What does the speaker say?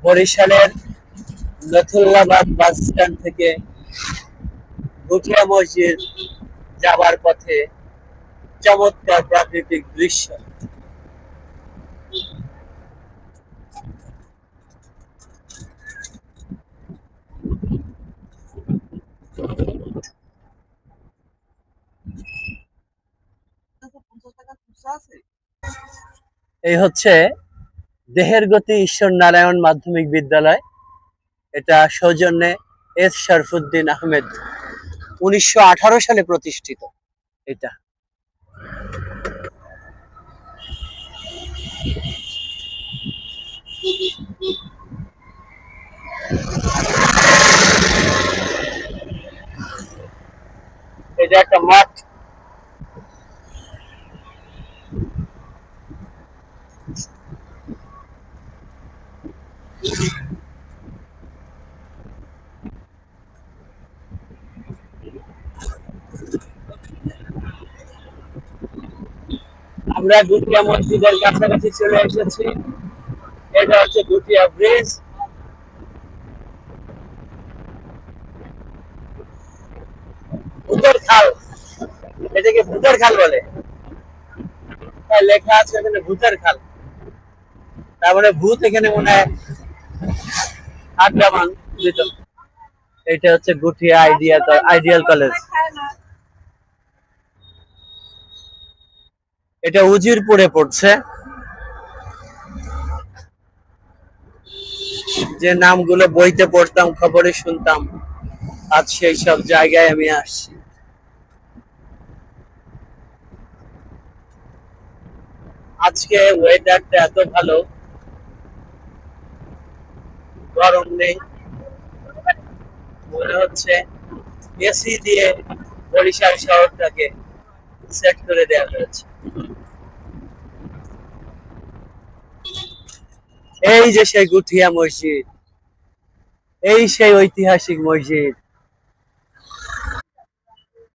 বরিশালের Nathullabad bus stand থেকে গুঠিয়া মসজিদ যাবার পথে চমৎকার প্রাকৃতিক দৃশ্য। এই হচ্ছে দেহের গতি ঈশ্বর নারায়ণ মাধ্যমিক বিদ্যালয়। এটা সৌজন্যে এস শরফুদ্দিন আহমেদ 1918 সালে প্রতিষ্ঠিত। এটা এটা একটা মাঠ। আমরা গুটিয়া মসজিদের কাছাকাছি চলে এসেছি। এটা হচ্ছে গুটিয়া ব্রিজ। ভূতের খাল, এটাকে ভূতের খাল বলে। লেখা আছে এখানে ভূতের খাল, তার মানে ভূত এখানে মনে হয় আড্ডা মান দিত। এটা হচ্ছে গুঠিয়া আইডিয়াল কলেজ। এটা উজিরপুরে পড়ছে। যে নামগুলো বইতে পড়তাম, খবরে শুনতাম, আজ সেই সব জায়গায় আমি আসছি। আজকে ওয়েদারটা এত ভালো, গরম নেই, মনে হচ্ছে এসি দিয়ে বরিশাল শহরটাকে সেট করে দেওয়া হয়েছে। এই যে সেই গুঠিয়া মসজিদ, এই সেই ঐতিহাসিক মসজিদ।